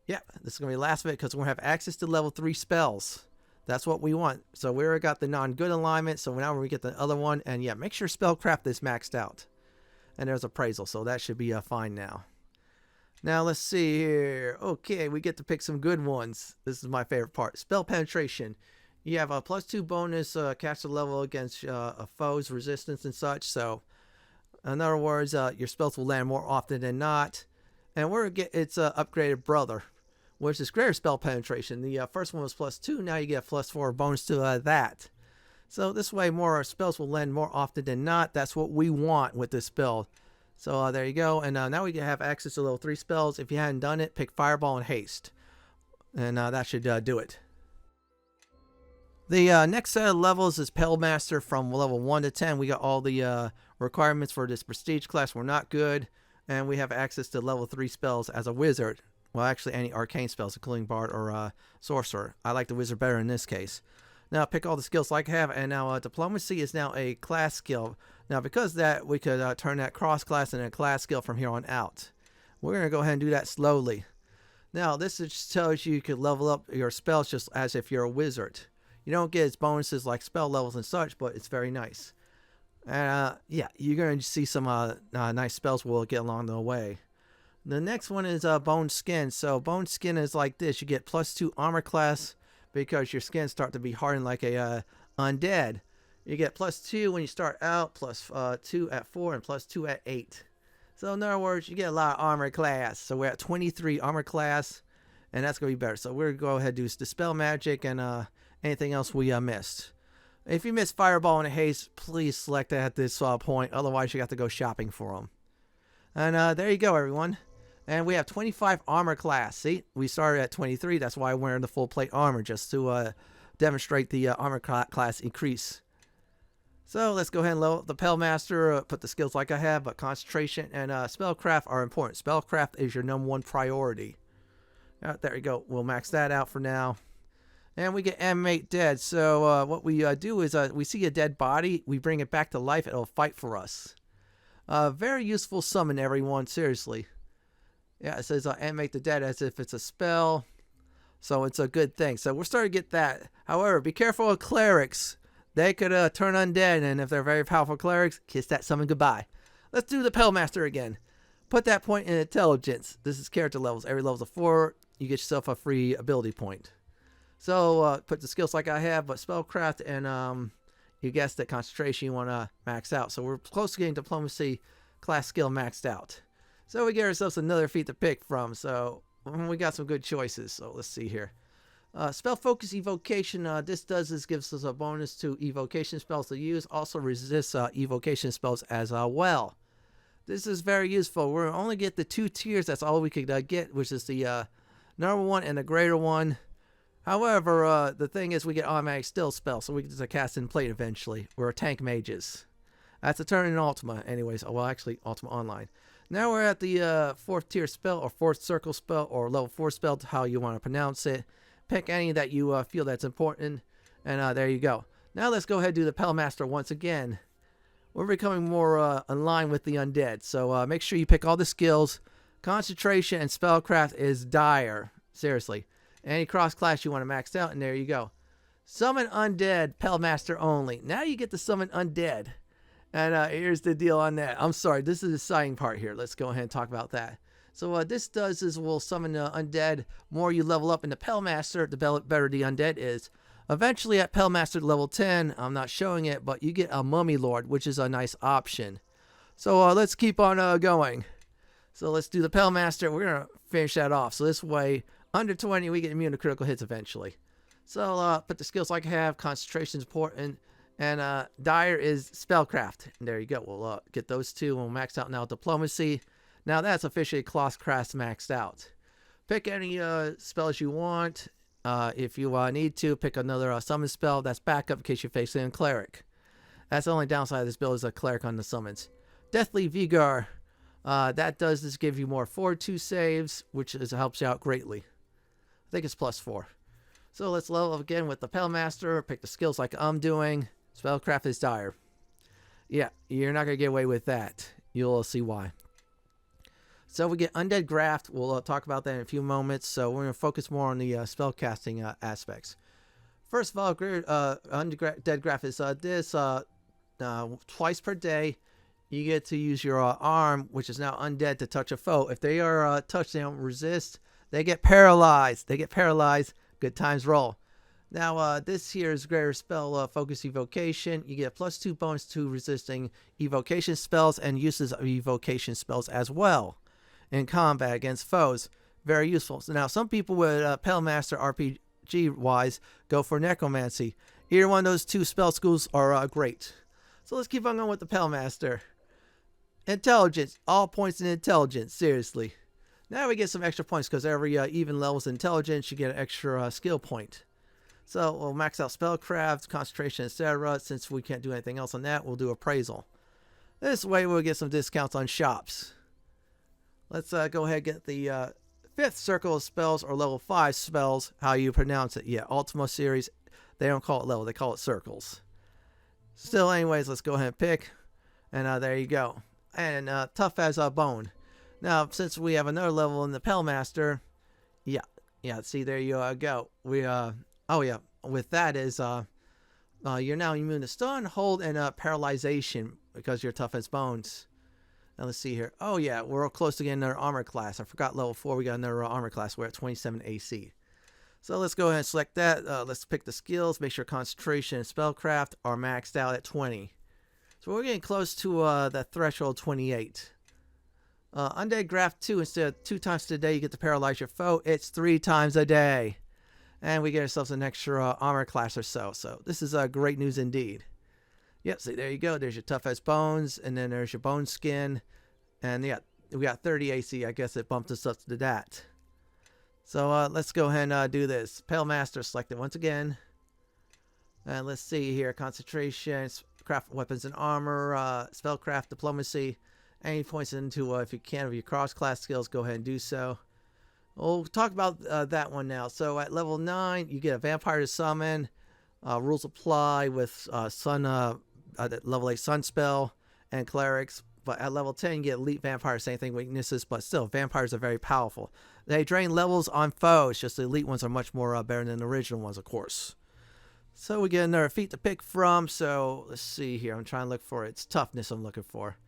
Yeah, this is going to be the last of it because we're going to have access to level 3 spells. That's what we want. So we already got the non-good alignment, so now we get the other one. And yeah, make sure spellcraft is maxed out. And there's appraisal, so that should be fine now. Now let's see here. Okay, we get to pick some good ones. This is my favorite part. Spell penetration. You have a +2 bonus caster level against a foe's resistance and such. So in other words, your spells will land more often than not. And we're gonna get its upgraded brother, which is greater spell penetration. The first one was +2. Now you get a +4 bonus to that. So this way, more spells will land more often than not. That's what we want with this spell. So there you go. And now we can have access to level 3 spells. If you hadn't done it, pick Fireball and Haste. And that should do it. The next set of levels is Pale Master from level 1 to 10. We got all the requirements for this prestige class. We're not good. And we have access to level 3 spells as a wizard. Well, actually, any arcane spells, including Bard or Sorcerer. I like the wizard better in this case. Now, pick all the skills like I have. And now, Diplomacy is now a class skill. Now, because of that, we could turn that cross-class into a class skill from here on out. We're going to go ahead and do that slowly. Now, this just tells you could level up your spells just as if you're a wizard. You don't get its bonuses like spell levels and such, but it's very nice. Yeah, you're going to see some nice spells we'll get along the way. The next one is Bone Skin. So Bone Skin is like this. You get +2 armor class because your skin start to be hardened like a undead. You get +2 when you start out, +2 at 4, and +2 at 8. So in other words, you get a lot of armor class. So we're at 23 armor class, and that's going to be better. So we're going to go ahead and do Dispel Magic and anything else we missed. If you missed Fireball and Haste, please select that at this point. Otherwise, you have to go shopping for them. And there you go, everyone. And we have 25 armor class. See, we started at 23. That's why I'm wearing the full plate armor, just to demonstrate the armor class increase. So let's go ahead and level up the Pale Master. Put the skills like I have, but concentration and spellcraft are important. Spellcraft is your #1 priority. There you go. We'll max that out for now. And we get Animate Dead. So what we do is we see a dead body. We bring it back to life. It'll fight for us. Very useful summon, everyone. Seriously. Yeah, it says Animate the Dead as if it's a spell. So it's a good thing. So we're starting to get that. However, be careful of clerics. They could turn undead, and if they're very powerful clerics, kiss that summon goodbye. Let's do the Pale Master again. Put that point in intelligence. This is character levels. Every level's a 4. You get yourself a free ability point. So put the skills like I have, but spellcraft and you guessed that concentration you want to max out. So we're close to getting Diplomacy class skill maxed out. So we get ourselves another feat to pick from. So we got some good choices. So let's see here. Spell Focus Evocation. This gives us a bonus to evocation spells to use. Also resists evocation spells as well. This is very useful. We're only get the 2 tiers. That's all we could get, which is the normal one and the greater one. However, the thing is we get automatic still spell, so we can just cast in plate eventually. We're tank mages. That's a turn in Ultima anyways. Well, actually, Ultima Online. Now we're at the 4th tier spell, or 4th circle spell, or level 4 spell, how you want to pronounce it. Pick any that you feel that's important, and there you go. Now let's go ahead and do the Pellmaster once again. We're becoming more in line with the undead, so make sure you pick all the skills. Concentration and spellcraft is dire. Seriously. Any cross class you want to max out, and there you go. Summon undead, Pellmaster only. Now you get to summon undead. And here's the deal on that. I'm sorry, this is the exciting part here. Let's go ahead and talk about that. So what this does is we'll summon undead. More you level up in the Pellmaster, the better the undead is. Eventually at Pellmaster level 10, I'm not showing it, but you get a Mummy Lord, which is a nice option. So let's keep on going. So let's do the Pellmaster. We're going to finish that off. So this way, under 20, we get immune to critical hits eventually. So put the skills like I have. Concentration is important. And dire is spellcraft. And there you go. We'll get those two. We'll max out now diplomacy. Now that's officially class maxed out. Pick any spells you want. If you need to, pick another summon spell. That's backup in case you're facing a cleric. That's the only downside of this build is a cleric on the summons. Deathly Vigor. That does is give you more fortitude saves, which helps you out greatly. I think it's +4. So let's level up again with the Pellmaster. Pick the skills like I'm doing. Spellcraft is dire. Yeah, you're not going to get away with that. You'll see why. So we get Undead Graft. We'll talk about that in a few moments. So we're going to focus more on the spellcasting aspects. First of all, Undead Graft is this. Twice per day, you get to use your arm, which is now undead, to touch a foe. If they are touched, they don't resist. They get paralyzed. Good times roll. Now, this here is greater spell focus evocation. You get +2 bonus to resisting evocation spells and uses of evocation spells as well in combat against foes. Very useful. So now, some people with Pellmaster RPG wise go for necromancy. Either one of those two spell schools are great. So let's keep on going with the Pellmaster. Intelligence. All points in intelligence. Seriously. Now we get some extra points because every even levels intelligence, you get an extra skill point. So we'll max out spellcraft, concentration, etc. Since we can't do anything else on that, we'll do appraisal. This way we'll get some discounts on shops. Let's go ahead and get the 5th circle of spells, or level 5 spells, how you pronounce it. Yeah, Ultima series, they don't call it level, they call it circles. Still, anyways, let's go ahead and pick. And there you go. And tough as a bone. Now, since we have another level in the Pellmaster, yeah, see, there you go. Oh yeah, with that is you're now immune to stun, hold, and paralyzation because you're tough as bones. Now let's see here. Oh yeah, we're close to getting another armor class. I forgot level 4. We got another armor class. We're at 27 AC. So let's go ahead and select that. Let's pick the skills. Make sure concentration and spellcraft are maxed out at 20. So we're getting close to that threshold 28. Undead Graft 2, instead of 2 times a day you get to paralyze your foe, it's 3 times a day. And we get ourselves an extra armor class or so. So this is great news indeed. Yep, see, there you go. There's your tough as bones, and then there's your bone skin. And yeah, we got 30 AC. I guess it bumped us up to that. So let's go ahead and do this. Pellmaster selected once again. And let's see here. Concentration, craft weapons and armor, spellcraft, diplomacy. Any points into, if you can, of your cross-class skills, go ahead and do so. We'll talk about that one now. So at level 9, you get a vampire to summon. Rules apply with level 8 sun spell and clerics. But at level 10, you get elite vampire, same thing, weaknesses. But still, vampires are very powerful. They drain levels on foes. Just the elite ones are much more better than the original ones, of course. So we get another feat to pick from. So let's see here. I'm trying to look for its toughness I'm looking for.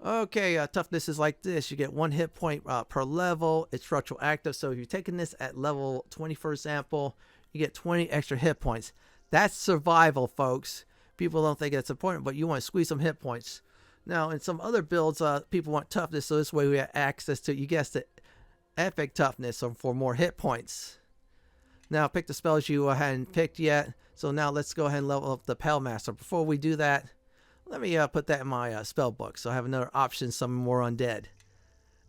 Okay, toughness is like this. You get 1 hit point per level. It's retroactive, so if you're taking this at level 20, for example, you get 20 extra hit points. That's survival, folks. People don't think it's important, but you want to squeeze some hit points. Now, in some other builds, people want toughness, so this way we have access to, you guessed it, epic toughness for more hit points. Now, pick the spells you hadn't picked yet. So now let's go ahead and level up the Pellmaster. Before we do that, Let me put that in my spell book, so I have another option, summon more undead.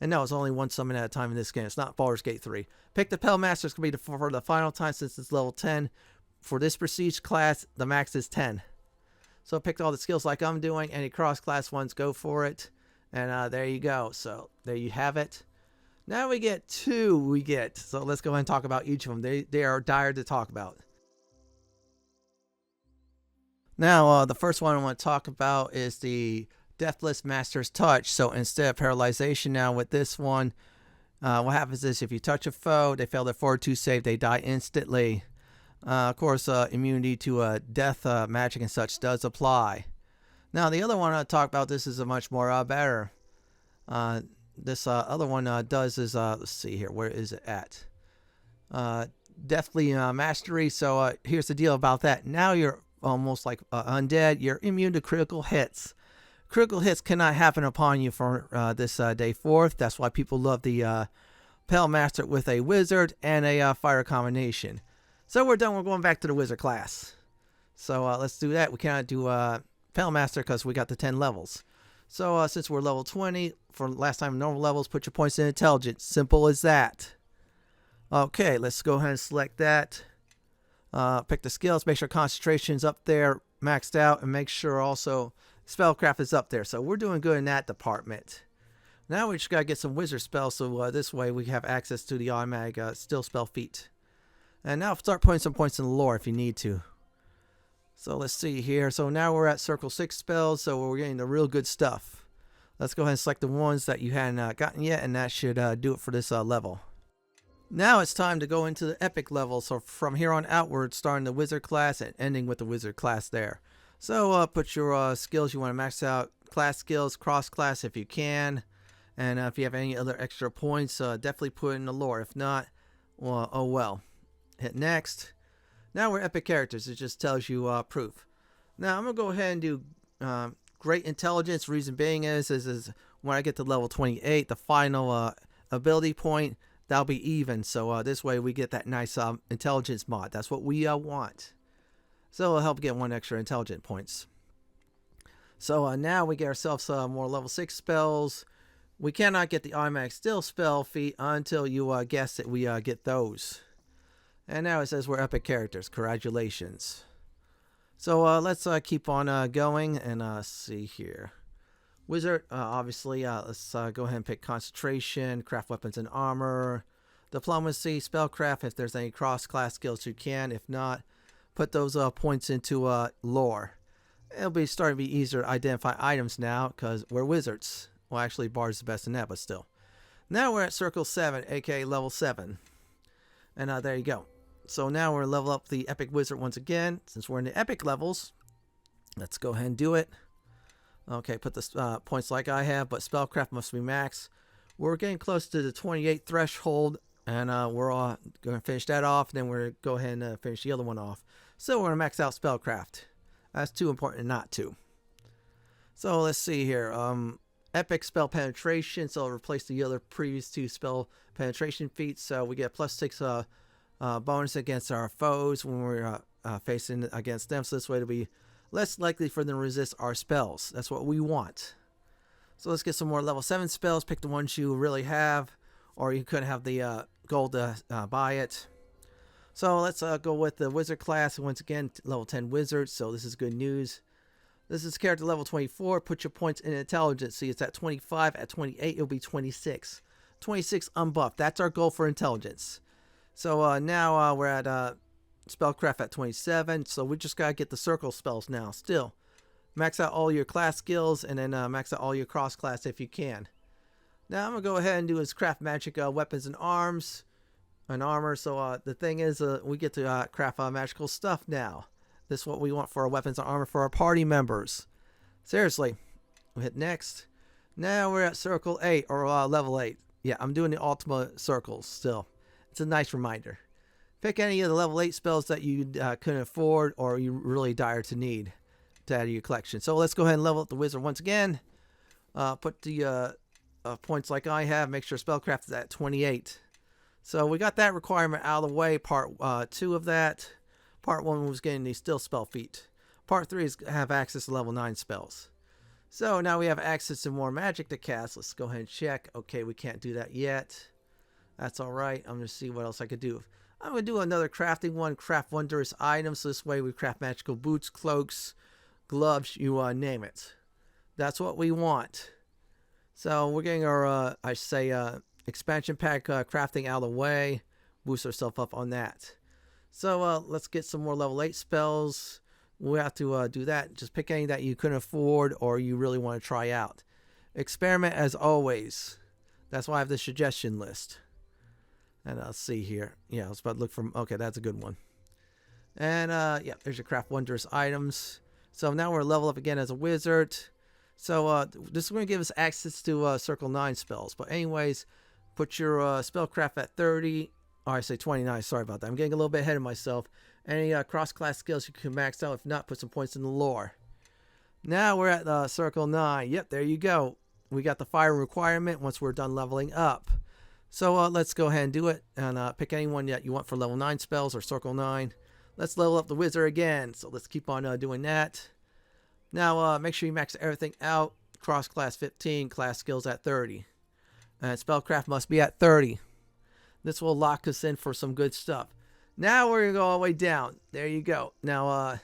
And no, it's only one summon at a time in this game. It's not Baldur's Gate 3. Pick the Pale Master. It's going to be for the final time since it's level 10. For this prestige class, the max is 10. So pick all the skills like I'm doing. Any cross-class ones, go for it. And there you go. So there you have it. Now we get two. So let's go ahead and talk about each of them. They are dire to talk about. Now, the first one I want to talk about is the Deathless Master's Touch. So instead of paralyzation now with this one, what happens is if you touch a foe, they fail their fortitude save, they die instantly. Of course, immunity to death magic and such does apply. Now, the other one I talk about, this is a much more better. This other one does is, let's see here, where is it at? Deathly Mastery. So here's the deal about that. Now you're almost like undead. You're immune to critical hits. Critical hits cannot happen upon you for this day 4th. That's why people love the Pale Master with a wizard and a fire combination. So we're done. We're going back to the wizard class. So let's do that. We cannot do Pale Master because we got the 10 levels. So since we're level 20, for last time normal levels, put your points in intelligence. Simple as that. Okay, let's go ahead and select that. Pick the skills. Make sure concentration's up there, maxed out, and make sure also spellcraft is up there. So we're doing good in that department. Now we just got to get some wizard spells, so this way we have access to the automatic still spell feat. And now start putting some points in the lore if you need to. So let's see here. So now we're at circle 6 spells, so we're getting the real good stuff. Let's go ahead and select the ones that you hadn't gotten yet, and that should do it for this level. Now it's time to go into the epic level. So from here on outward, starting the wizard class and ending with the wizard class there. So put your skills you want to max out. Class skills, cross class if you can. And if you have any other extra points, definitely put in the lore. If not, well, oh well. Hit next. Now we're epic characters. It just tells you proof. Now I'm going to go ahead and do great intelligence. Reason being is when I get to level 28, the final ability point, that'll be even. So this way we get that nice intelligence mod. That's what we want. So it'll help get 1 extra intelligent points. So now we get ourselves more level 6 spells. We cannot get the automatic still spell feat until you guess that we get those. And now it says we're epic characters. Congratulations. So let's keep on going and see here. Wizard, obviously, let's go ahead and pick concentration, craft weapons and armor, diplomacy, spellcraft. If there's any cross-class skills, you can. If not, put those points into lore. It'll be starting to be easier to identify items now because we're wizards. Well, actually, Bard's the best in that, but still. Now we're at circle 7, aka level 7. And there you go. So now we're level up the epic wizard once again. Since we're in the epic levels, let's go ahead and do it. Okay, put the points like I have, but spellcraft must be max. We're getting close to the 28 threshold, and we're all going to finish that off. Then we're going to go ahead and finish the other one off. So we're going to max out spellcraft. That's too important not to. So let's see here. Epic spell penetration, so it'll replace the other previous 2 spell penetration feats. So we get +6 bonus against our foes when we're facing against them. So this way it'll be less likely for them to resist our spells. That's what we want. So let's get some more level 7 spells. Pick the ones you really have, or you could have the gold to buy it. So let's go with the wizard class. Once again, level 10 wizard. So this is good news. This is character level 24. Put your points in intelligence. See, it's at 25. At 28, it'll be 26. 26 unbuffed. That's our goal for intelligence. So now we're at spellcraft at 27. So we just got to get the circle spells now. Still, max out all your class skills and then max out all your cross class if you can. Now I'm going to go ahead and do is craft magic weapons and arms and armor. So the thing is we get to craft magical stuff now. This is what we want for our weapons and armor for our party members. Seriously. We hit next. Now we're at circle 8 or level 8. Yeah, I'm doing the ultimate circles still. It's a nice reminder. Pick any of the level 8 spells that you couldn't afford or you really dire to need to add to your collection. So let's go ahead and level up the wizard once again. Put the points like I have. Make sure spellcraft is at 28. So we got that requirement out of the way. Part 2 of that. Part 1 was getting the still spell feat. Part 3 is have access to level 9 spells. So now we have access to more magic to cast. Let's go ahead and check. Okay, we can't do that yet. That's all right. I'm going to see what else I could do. I'm going to do another crafting one. Craft wondrous items. So this way we craft magical boots, cloaks, gloves, you name it. That's what we want. So we're getting our, expansion pack crafting out of the way. Boost ourselves up on that. So let's get some more level 8 spells. We'll have to do that. Just pick any that you couldn't afford or you really want to try out. Experiment as always. That's why I have the suggestion list. And let's see here. Yeah, I was about to look for... Okay, that's a good one. And yeah, there's your craft wondrous items. So now we're level up again as a wizard. So this is going to give us access to Circle 9 spells. But anyways, put your spellcraft at 30. Oh, I say 29. Sorry about that. I'm getting a little bit ahead of myself. Any cross-class skills you can max out. If not, put some points in the lore. Now we're at Circle 9. Yep, there you go. We got the fire requirement once we're done leveling up. So let's go ahead and do it. And pick anyone that you want for level 9 spells or Circle 9. Let's level up the wizard again. So let's keep on doing that. Now make sure you max everything out. Cross-class 15. Class skills at 30. And spellcraft must be at 30. This will lock us in for some good stuff. Now we're going to go all the way down. There you go. Now,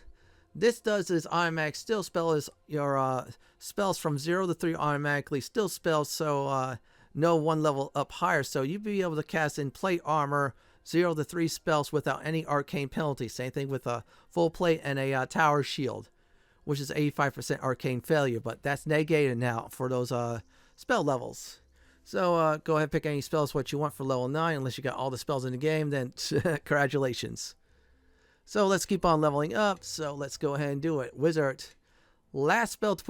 this does is automatic still spell is your spells from 0 to 3 automatically still spells, so no one level up higher. So you'd be able to cast in plate armor 0 to 3 spells without any arcane penalty. Same thing with a full plate and a tower shield, which is 85% arcane failure, but that's negated now for those spell levels. So go ahead and pick any spells what you want for level 9. Unless you got all the spells in the game, then congratulations. So let's keep on leveling up. So let's go ahead and do it. Wizard. Last level to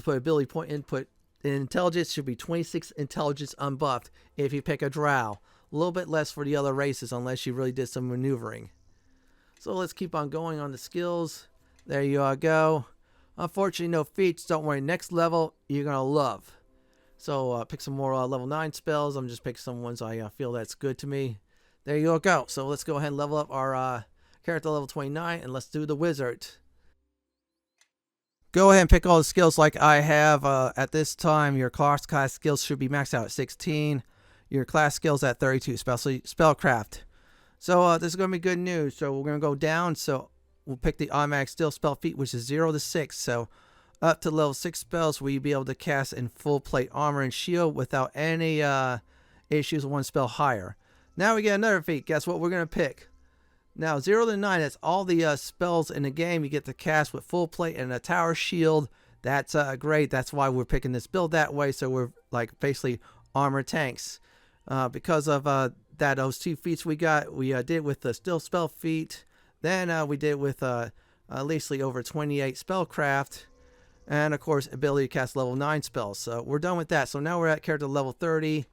put ability point input in intelligence should be 26 intelligence unbuffed if you pick a drow. A little bit less for the other races unless you really did some maneuvering. So let's keep on going on the skills. There you go. Unfortunately, no feats. Don't worry. Next level, you're going to love. So pick some more level 9 spells. I'm just picking some ones I feel that's good to me. There you go. So let's go ahead and level up our character level 29 and let's do the wizard. Go ahead and pick all the skills like I have. At this time, your class skills should be maxed out at 16. Your class skills at 32, especially spellcraft. So this is going to be good news. So we're going to go down. So we'll pick the automatic still spell feat, which is 0 to 6. So up to level 6 spells, will you be able to cast in full plate armor and shield without any issues with one spell higher. Now we get another feat. Guess what we're going to pick? Now 0 to 9, that's all the spells in the game you get to cast with full plate and a tower shield. That's great. That's why we're picking this build that way. So we're like basically armor tanks. Because of those 2 feats we got, we did with the still spell feat. Then we did with at least over 28 spellcraft. And, of course, ability to cast level 9 spells. So we're done with that. So now we're at character level 30.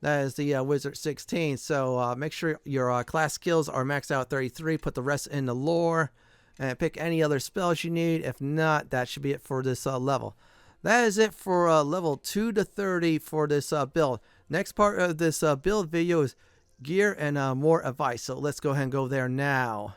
That is the Wizard 16. So make sure your class skills are maxed out at 33. Put the rest in the lore. And pick any other spells you need. If not, that should be it for this level. That is it for level 2 to 30 for this build. Next part of this build video is gear and more advice. So let's go ahead and go there now.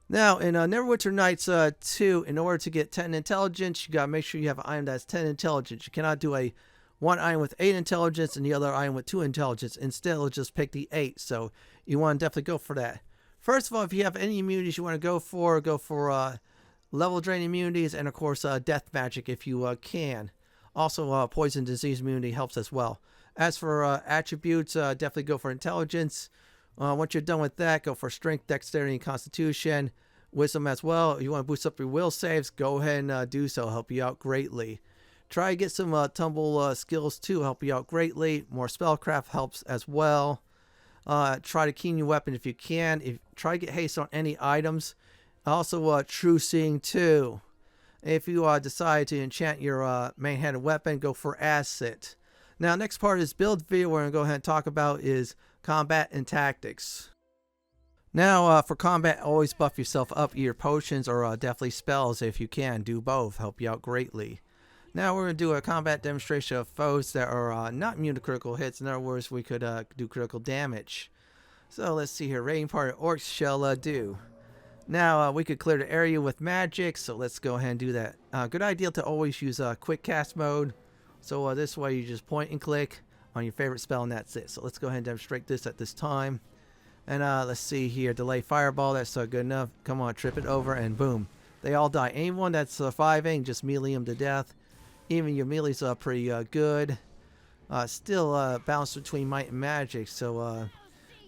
Now, in Neverwinter Nights 2, in order to get 10 intelligence, you got to make sure you have an item that's 10 intelligence. You cannot do one item with 8 intelligence and the other item with 2 intelligence. Instead, it'll just pick the 8. So you want to definitely go for that. First of all, if you have any immunities you want to go for level drain immunities and, of course, death magic if you can. Also, poison disease immunity helps as well. As for attributes, definitely go for intelligence. Once you're done with that, go for strength, dexterity, and constitution. Wisdom as well. If you want to boost up your will saves, go ahead and do so. Help you out greatly. Try to get some tumble skills too. Help you out greatly. More spellcraft helps as well. Try to keen your weapon if you can. Try to get haste on any items. Also, true seeing too. If you decide to enchant your main-handed weapon, go for acid. Now, next part of this build video we're going to go ahead and talk about is combat and tactics. Now, for combat, always buff yourself up, either potions or definitely spells if you can. Do both. Help you out greatly. Now, we're going to do a combat demonstration of foes that are not immune to critical hits. In other words, we could do critical damage. So, let's see here. Raiding party orcs shall do. Now we could clear the area with magic, so let's go ahead and do that. Good idea to always use quick cast mode. So this way you just point and click on your favorite spell and that's it. So let's go ahead and demonstrate this at this time. And let's see here, delay fireball, that's good enough. Come on, trip it over and boom. They all die. Anyone that's surviving, just melee them to death. Even your melee's pretty good. Still balanced between might and magic, so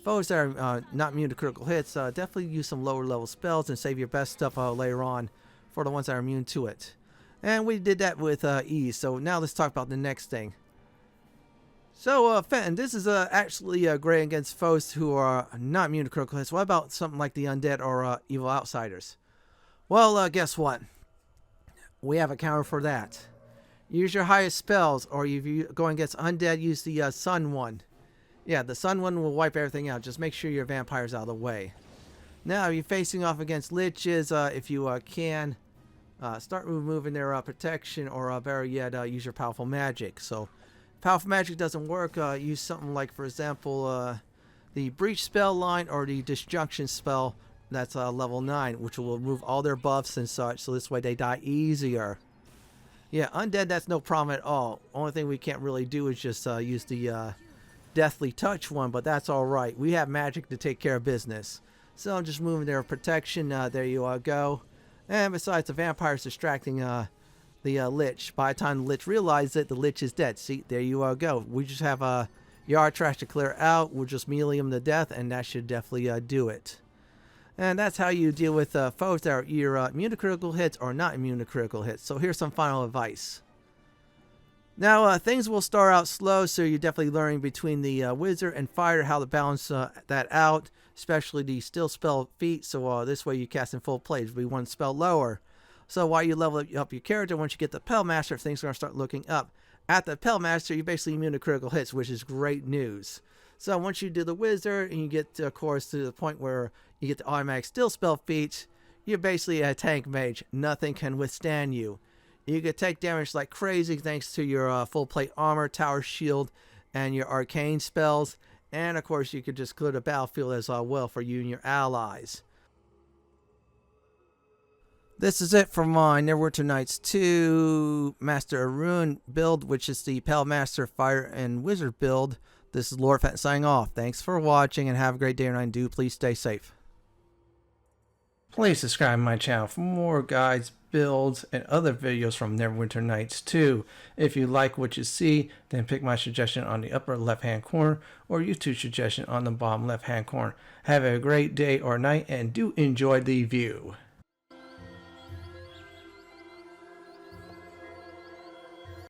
foes that are not immune to critical hits, definitely use some lower level spells and save your best stuff later on for the ones that are immune to it. And we did that with ease, so now let's talk about the next thing. So, Fenton, this is actually great against foes who are not immune to critical hits. What about something like the undead or evil outsiders? Well, guess what? We have a counter for that. Use your highest spells, or if you're going against undead, use the sun one. Yeah, the sun one will wipe everything out. Just make sure your vampire's out of the way. Now, if you're facing off against liches, if you can, start removing their protection, or better yet, use your powerful magic. So, powerful magic doesn't work, use something like, for example, the breach spell line or the disjunction spell that's level 9, which will remove all their buffs and such, so this way they die easier. Yeah, undead, that's no problem at all. Only thing we can't really do is just use the deathly touch one, but that's alright. We have magic to take care of business. So I'm just moving their protection, there you go. And besides, the vampire's distracting the lich. By the time the lich realizes it, the lich is dead. See, there you go. We just have yard trash to clear out. We'll just melee them to death, and that should definitely do it. And that's how you deal with foes that are either immune to critical hits or not immune to critical hits. So here's some final advice. Now, things will start out slow, so you're definitely learning between the wizard and fighter how to balance that out, especially the still spell feat. So this way you cast in full play. It'll be one spell lower. So while you level up your character, once you get the Pell Master, things are going to start looking up. At the Pell Master, you're basically immune to critical hits, which is great news. So once you do the wizard and you get, of course, to the point where you get the automatic still spell feats, you're basically a tank mage. Nothing can withstand you. You can take damage like crazy thanks to your full plate armor, tower shield, and your arcane spells. And of course, you could just clear the battlefield as well for you and your allies. This is it for my Neverwinter Nights 2 Master Arun build, which is the Pell Master Fire and Wizard build. This is Lord Fenton signing off. Thanks for watching and have a great day, and I do please stay safe. Please subscribe to my channel for more guides, builds, and other videos from Neverwinter Nights 2. If you like what you see, then pick my suggestion on the upper left hand corner or YouTube suggestion on the bottom left hand corner. Have a great day or night and do enjoy the view.